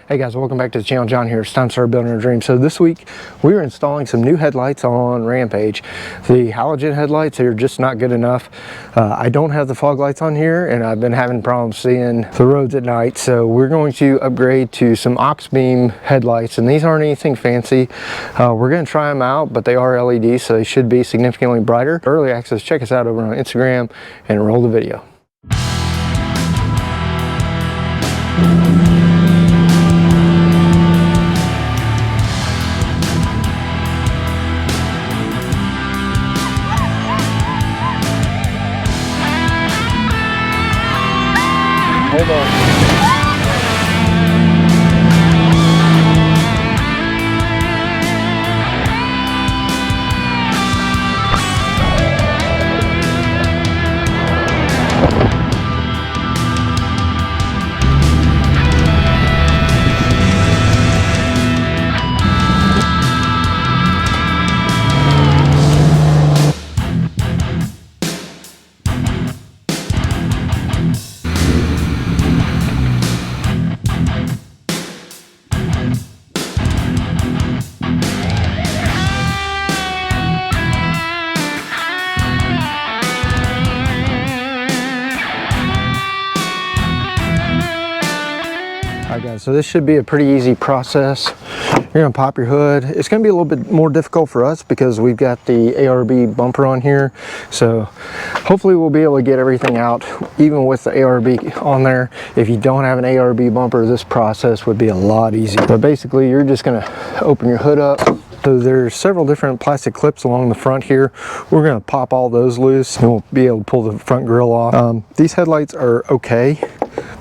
Hey guys, welcome back to the channel. John here. It's time to start building our dream. So this week we are installing some new headlights on Rampage. The halogen headlights are just not good enough. I don't have the fog lights on here and I've been having problems seeing the roads at night. So we're going to upgrade to some Auxbeam headlights, and these aren't anything fancy. We're going to try them out, but they are LED, so they should be significantly brighter. Early access, check us out over on Instagram and roll the video. Hold on. Alright guys, so this should be a pretty easy process. You're going to pop your hood. It's going to be a little bit more difficult for us because we've got the ARB bumper on here. So hopefully we'll be able to get everything out even with the ARB on there. If you don't have an ARB bumper, this process would be a lot easier. But basically you're just going to open your hood up. So there's several different plastic clips along the front here. We're going to pop all those loose and we'll be able to pull the front grille off. These headlights are okay,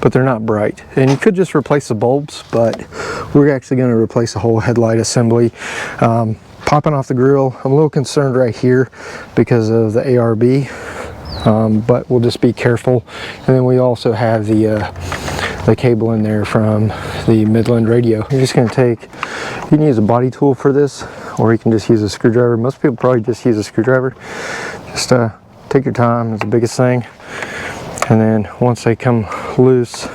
but they're not bright. And you could just replace the bulbs, but we're actually going to replace the whole headlight assembly. Popping off the grille, I'm a little concerned right here because of the ARB, but we'll just be careful. And then we also have the cable in there from the Midland radio. You're just going to take, you can use a body tool for this, or you can just use a screwdriver. Most people probably just use a screwdriver. Just take your time, it's the biggest thing. And then once they come loose,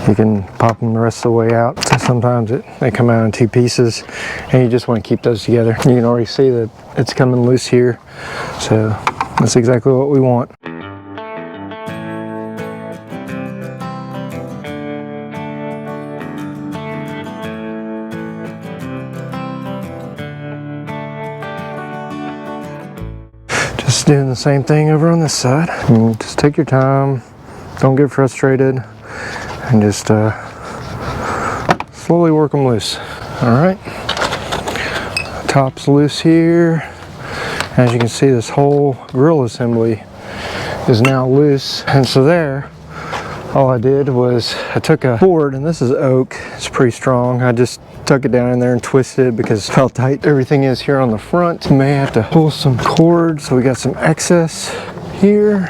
you can pop them the rest of the way out. Sometimes they come out in two pieces and you just want to keep those together. You can already see that it's coming loose here. So that's exactly what we want. Just doing the same thing over on this side. And just take your time, don't get frustrated, and just slowly work them loose. Alright, top's loose here. As you can see, this whole grill assembly is now loose. And so there, all I did was I took a board, and this is oak, it's pretty strong. I just tuck it down in there and twist it because of how tight everything is here on the front. You may have to pull some cord, so we got some excess here.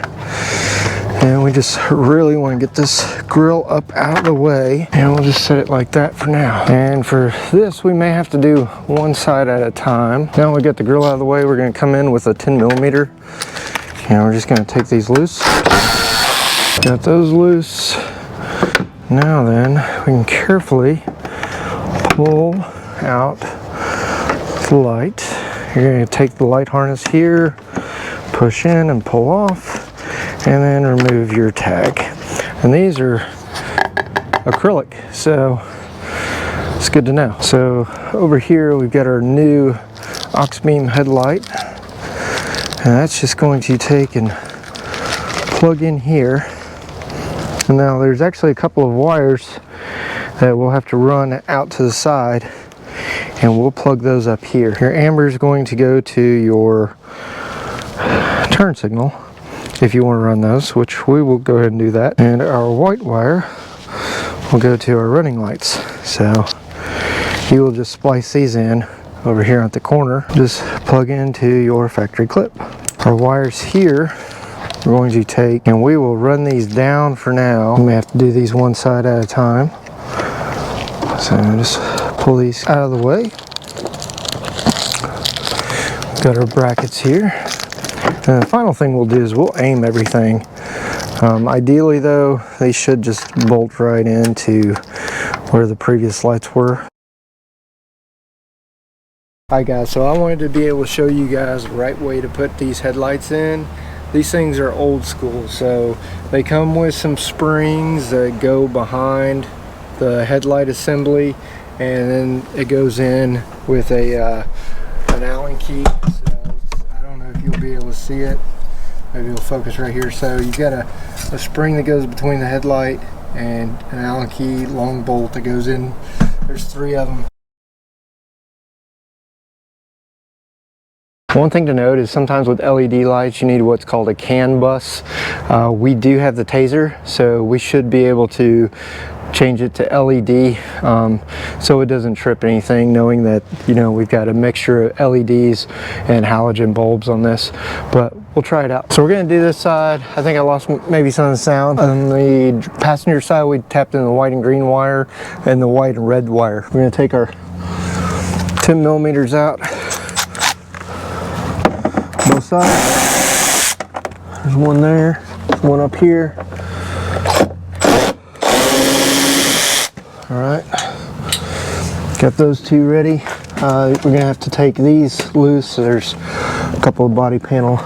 And we just really want to get this grill up out of the way, and we'll just set it like that for now. And for this, we may have to do one side at a time. Now we got the grill out of the way, we're going to come in with a 10mm, and we're just going to take these loose. Got those loose. Now then, we can carefully pull out the light. You're going to take the light harness here, push in and pull off, and then remove your tag. And these are acrylic, so it's good to know. So over here we've got our new Auxbeam headlight, and that's just going to take and plug in here. And now there's actually a couple of wires that we'll have to run out to the side, and we'll plug those up here. Your amber is going to go to your turn signal if you want to run those, which we will go ahead and do that. And our white wire will go to our running lights. So you will just splice these in over here at the corner. Just plug into your factory clip. Our wires here we're going to take, and we will run these down for now. We may have to do these one side at a time. So just pull these out of the way. Got our brackets here. And the final thing we'll do is we'll aim everything. Ideally though, they should just bolt right into where the previous lights were. Alright guys, so I wanted to be able to show you guys the right way to put these headlights in. These things are old school, so they come with some springs that go behind the headlight assembly, and then it goes in with a an Allen key. So I don't know if you'll be able to see it. Maybe it'll focus right here. So you got a spring that goes between the headlight and an Allen key long bolt that goes in. There's 3 of them. One thing to note is sometimes with LED lights you need what's called a canbus. We do have the taser, so we should be able to change it to LED so it doesn't trip anything, knowing that, you know, we've got a mixture of LEDs and halogen bulbs on this, but we'll try it out. So we're going to do this side. I think I lost maybe some of the sound. On the passenger side we tapped in the white and green wire and the white and red wire. We're going to take our 10 millimeters out both sides. There's one there, one up here. Alright, got those 2 ready. We're going to have to take these loose. So there's a couple of body panel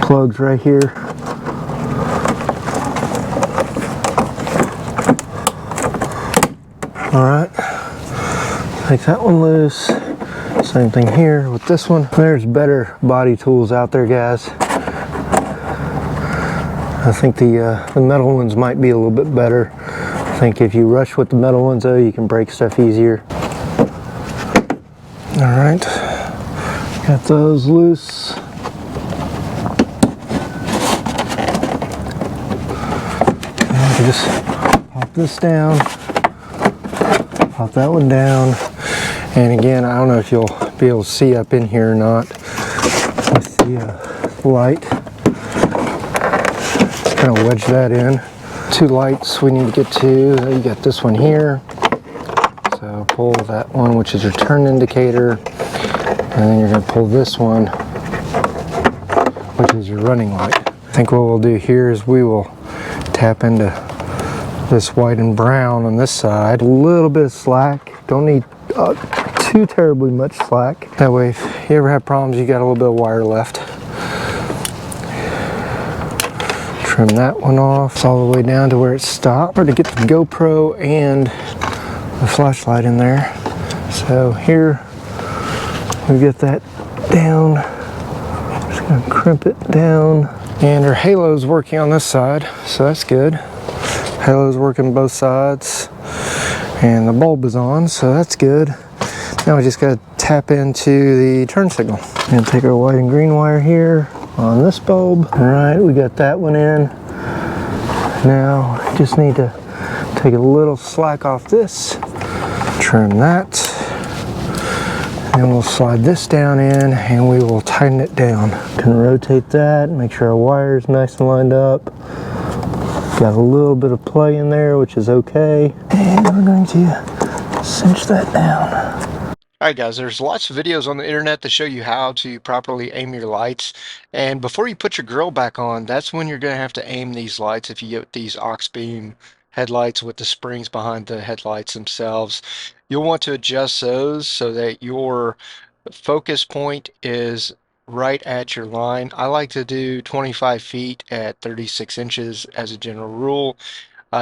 plugs right here. Alright, take that one loose. Same thing here with this one. There's better body tools out there, guys. I think the metal ones might be a little bit better. I think if you rush with the metal ones though, you can break stuff easier. Alright, got those loose. And just pop this down, pop that one down. And again, I don't know if you'll be able to see up in here or not with the light. Just kind of wedge that in. 2 lights we need to get to. You got this one here. So pull that one, which is your turn indicator. And then you're going to pull this one, which is your running light. I think what we'll do here is we will tap into this white and brown on this side. A little bit of slack. Don't need too terribly much slack. That way if you ever have problems, you got a little bit of wire left. Trim that one off. It's all the way down to where it stopped. Or to get the GoPro and the flashlight in there. So here we get that down. Just gonna crimp it down. And our halo's working on this side, so that's good. Halo's working both sides. And the bulb is on, so that's good. Now we just got to tap into the turn signal. And take our white and green wire here on this bulb. All right, we got that one in. Now just need to take a little slack off this, trim that, and we'll slide this down in and we will tighten it down. Can rotate that, make sure our wire is nice and lined up. Got a little bit of play in there, which is okay. And we're going to cinch that down. Alright guys, there's lots of videos on the internet that show you how to properly aim your lights. And before you put your grill back on, that's when you're going to have to aim these lights if you get these Auxbeam headlights with the springs behind the headlights themselves. You'll want to adjust those so that your focus point is right at your line. I like to do 25 feet at 36 inches as a general rule.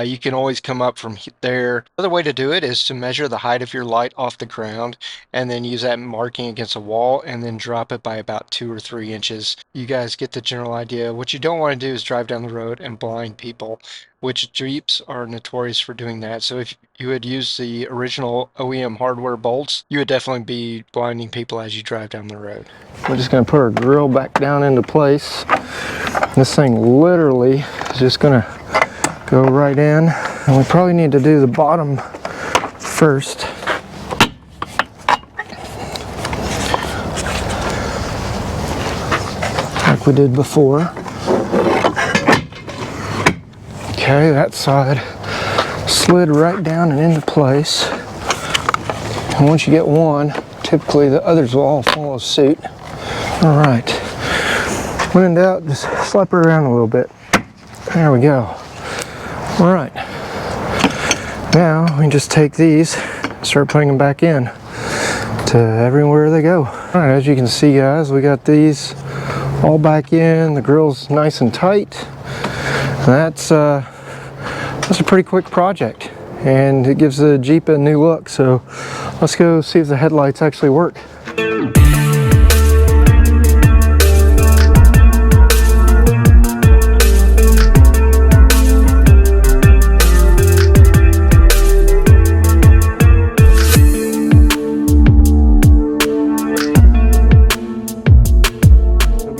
You can always come up from there. Another way to do it is to measure the height of your light off the ground and then use that marking against a wall and then drop it by about 2 or 3 inches. You guys get the general idea. What you don't want to do is drive down the road and blind people, which Jeeps are notorious for doing that. So if you had used the original OEM hardware bolts, you would definitely be blinding people as you drive down the road. We're just going to put our grill back down into place. This thing literally is just going to go right in, and we probably need to do the bottom first. Like we did before. Okay, that side slid right down and into place. And once you get one, typically the others will all follow suit. All right. When in doubt, just slap her around a little bit. There we go. All right. Now we can just take these, start putting them back in to everywhere they go. All right, as you can see, guys, we got these all back in. The grill's nice and tight. That's a pretty quick project, and it gives the Jeep a new look. So let's go see if the headlights actually work.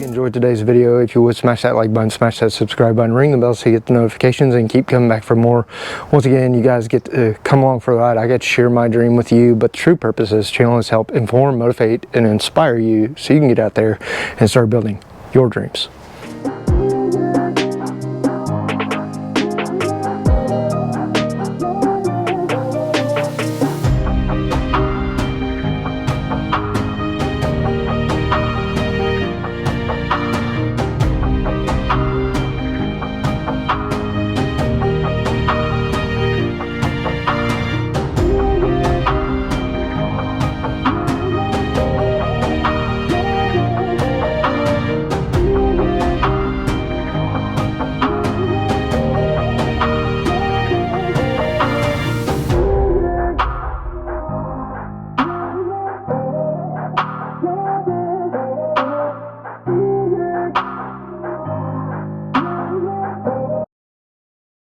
Enjoyed today's video. If you would, smash that like button, smash that subscribe button, ring the bell so you get the notifications, and keep coming back for more. Once again, you guys get to come along for the ride. I get to share my dream with you, but the true purpose of this channel is help inform, motivate, and inspire you so you can get out there and start building your dreams.